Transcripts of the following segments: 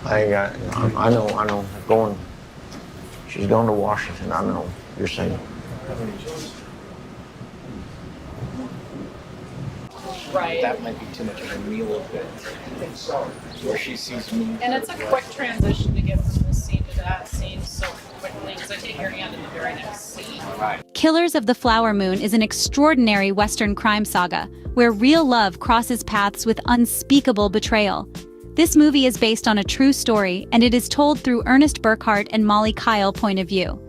I know. She's going to Washington. I know. You're saying. Right. That might be too much of a real bit. Where she sees me. And it's a quick transition to get from this scene to that scene so quickly, because I take your hand in the very next scene. Right. Killers of the Flower Moon is an extraordinary Western crime saga where real love crosses paths with unspeakable betrayal. This movie is based on a true story, and it is told through Ernest Burkhart and Mollie Kyle point of view.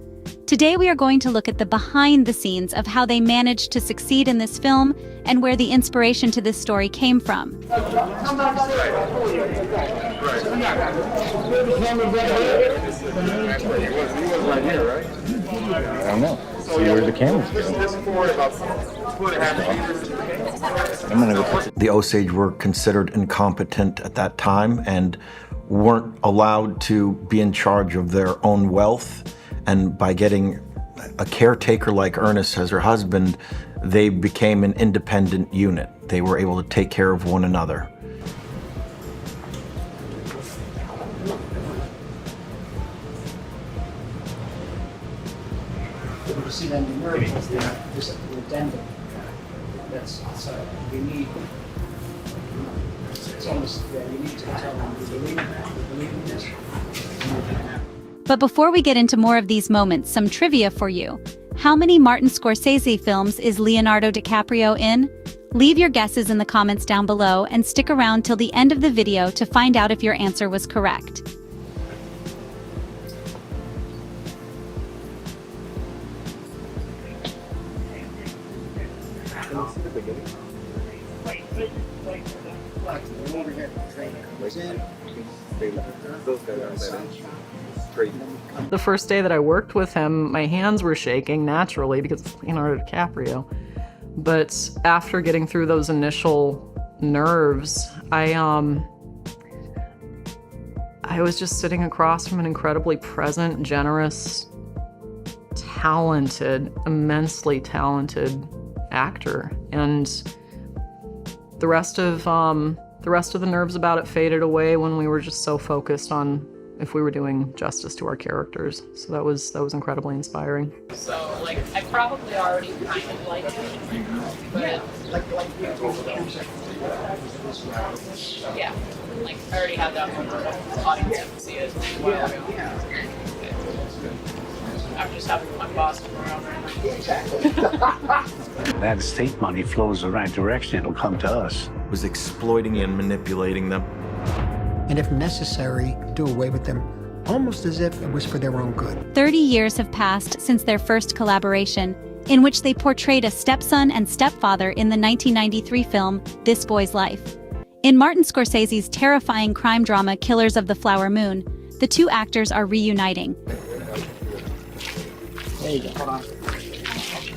Today we are going to look at the behind the scenes of how they managed to succeed in this film and where the inspiration to this story came from. I don't know. See where the camera's going. The Osage were considered incompetent at that time and weren't allowed to be in charge of their own wealth. And by getting a caretaker like Ernest as her husband, they became an independent unit. They were able to take care of one another. You see that in the nerve, this addendum. That's we need. It's almost you need to tell them you believe in this. But before we get into more of these moments, some trivia for you. How many Martin Scorsese films is Leonardo DiCaprio in? Leave your guesses in the comments down below and stick around till the end of the video to find out if your answer was correct. The first day that I worked with him, my hands were shaking naturally because it's Leonardo DiCaprio. But after getting through those initial nerves, I was just sitting across from an incredibly present, generous, talented, immensely talented actor. And the rest of the nerves about it faded away when we were just so focused on if we were doing justice to our characters. So that was incredibly inspiring. So, like, I probably already kind of like it, but yeah, like, I already had that audience to see it a while ago. I'm just happy with my boss come around right now. That state money flows the right direction, it'll come to us. Was exploiting and manipulating them. And if necessary, do away with them, almost as if it was for their own good. 30 years have passed since their first collaboration, in which they portrayed a stepson and stepfather in the 1993 film This Boy's Life. In Martin Scorsese's terrifying crime drama Killers of the Flower Moon, the two actors are reuniting. There you go. Hold on.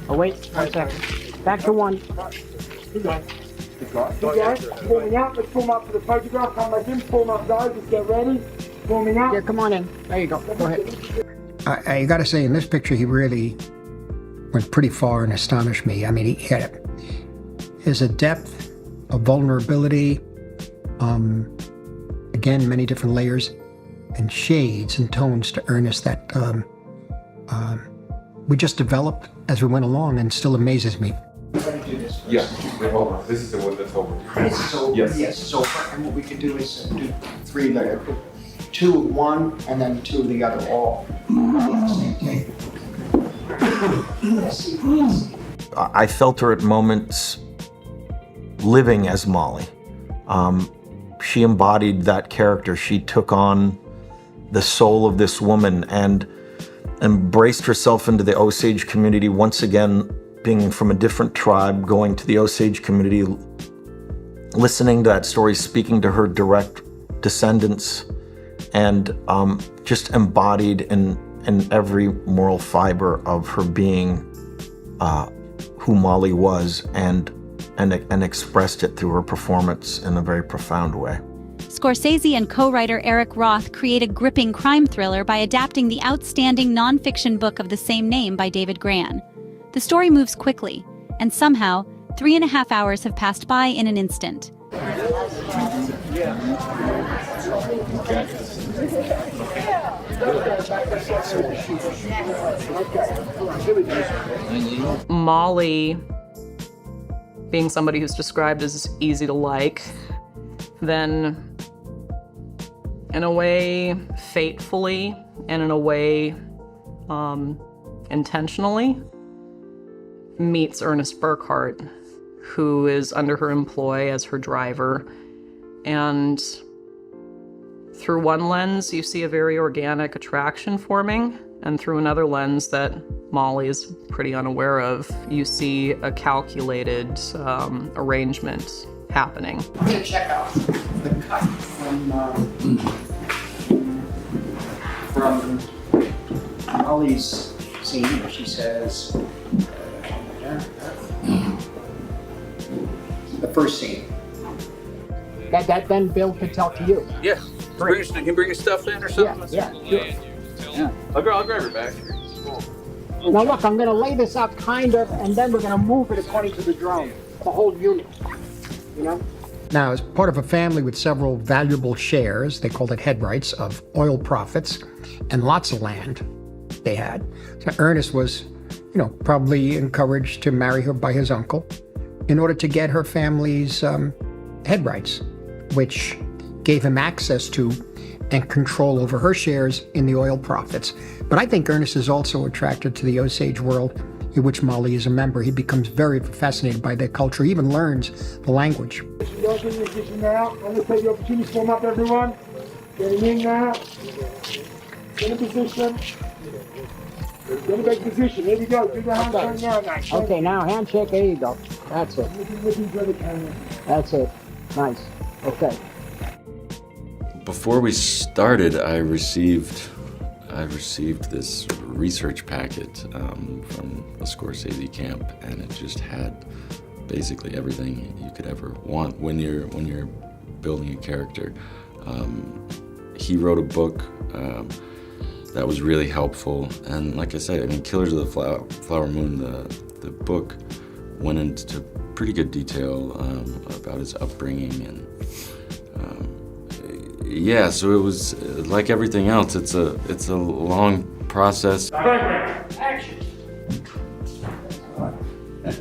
Oh, wait, 1 second. Back to one. Good guys, forming out. Let's form up for the photograph. Come back in, form up guys, let's get ready. Forming out. Yeah, come on in. There you go. Go ahead. I gotta say, in this picture, he really went pretty far and astonished me. I mean, he had his depth of vulnerability, again, many different layers and shades and tones to Ernest that we just developed as we went along and still amazes me. Yeah, this is the one that's over. This is over. Yes. Yes, it's over. And what we can do is do 3 later. 2 of one and then 2 of the other, all. I felt her at moments living as Mollie. She embodied that character. She took on the soul of this woman and embraced herself into the Osage community, once again being from a different tribe, going to the Osage community, listening to that story, speaking to her direct descendants, and just embodied in every moral fiber of her being who Mollie was, and expressed it through her performance in a very profound way. Scorsese and co-writer Eric Roth create a gripping crime thriller by adapting the outstanding non-fiction book of the same name by David Gran. The story moves quickly, and somehow, 3.5 hours have passed by in an instant. Yeah, Mollie, being somebody who's described as easy to like, then in a way fatefully and in a way intentionally meets Ernest Burkhart, who is under her employ as her driver. And through one lens, you see a very organic attraction forming, and through another lens that Mollie is pretty unaware of, you see a calculated arrangement happening. I'm gonna check out the cut from Mollie's scene where she says, the first scene. That then Bill could tell to you. Yeah. Can you bring your stuff in or something? Yeah, sure. Yeah. I'll grab her back. Now look, I'm gonna lay this out kind of, and then we're gonna move it according to the drone, the whole unit, you know? Now, as part of a family with several valuable shares, they called it head rights, of oil profits and lots of land they had. So Ernest was, probably encouraged to marry her by his uncle in order to get her family's head rights, which gave him access to and control over her shares in the oil profits. But I think Ernest is also attracted to the Osage world, in which Mollie is a member. He becomes very fascinated by their culture. He even learns the language. You guys in your position now. I'm going to take the opportunity to form up, everyone. Getting in now. In a position. Get a big position. Here we go. Do the handshake now, guys. Okay, now handshake. There you go. That's it. That's it. Nice. Okay. Before we started, I received this research packet from a Scorsese camp, and it just had basically everything you could ever want when you're building a character. He wrote a book that was really helpful, and like I said, Killers of the Flower Moon, the book went into pretty good detail about his upbringing, and yeah, so it was like everything else. It's a long process. Action.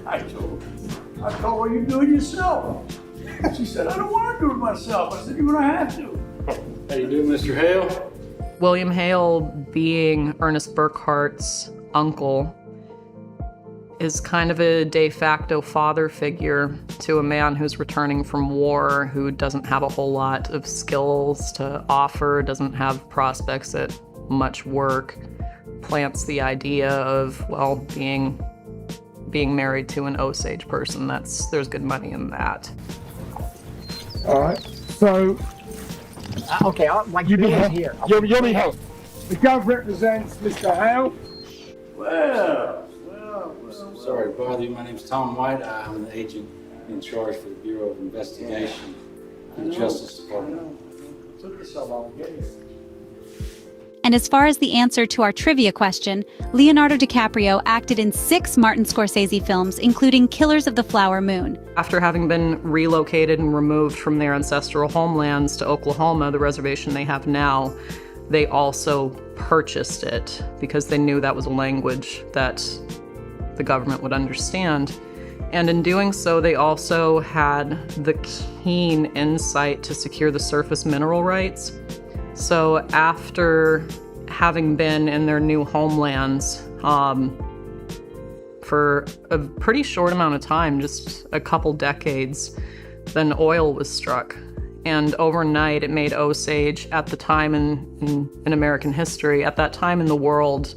I told her you do it yourself. She said, I don't want to do it myself. I said, you're going to have to. How you doing, Mr. Hale? William Hale, being Ernest Burkhart's uncle, is kind of a de facto father figure to a man who's returning from war, who doesn't have a whole lot of skills to offer, doesn't have prospects at much work, plants the idea of, well, being married to an Osage person. There's good money in that. All right. So, Okay, like you be here. You'll be help. The Gov represents Mr. Hale. Well. Sorry to bother you. My name's Tom White. I'm the agent in charge for the Bureau of Investigation in the Justice Department. Took us so long to get here. And as far as the answer to our trivia question, Leonardo DiCaprio acted in 6 Martin Scorsese films, including Killers of the Flower Moon. After having been relocated and removed from their ancestral homelands to Oklahoma, the reservation they have now, they also purchased it because they knew that was a language that the government would understand. And in doing so, they also had the keen insight to secure the surface mineral rights. So after having been in their new homelands for a pretty short amount of time, just a couple decades, then oil was struck. And overnight it made Osage, at the time in American history, at that time in the world,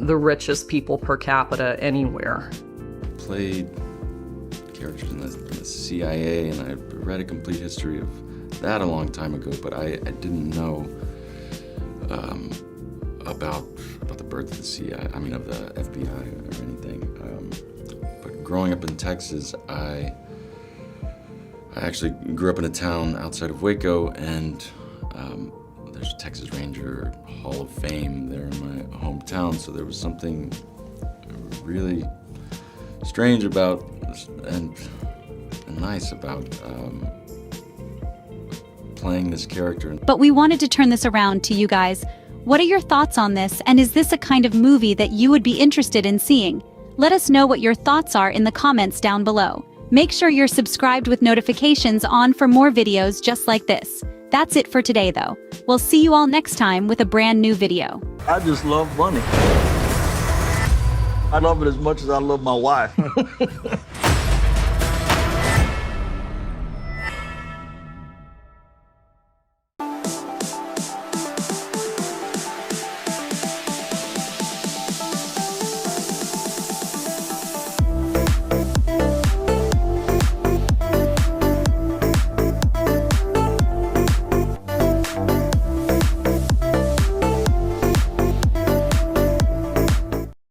the richest people per capita anywhere. Played characters in the CIA, and I read a complete history of that a long time ago, but I didn't know about the birth of the CIA, of the FBI or anything. But growing up in Texas, I actually grew up in a town outside of Waco, and there's a Texas Ranger Hall of Fame there in my hometown, so there was something really strange about and nice about playing this character. But we wanted to turn this around to you guys. What are your thoughts on this, and is this a kind of movie that you would be interested in seeing? Let us know what your thoughts are in the comments down below. Make sure you're subscribed with notifications on for more videos just like this. That's it for today though. We'll see you all next time with a brand new video. I just love money. I love it as much as I love my wife.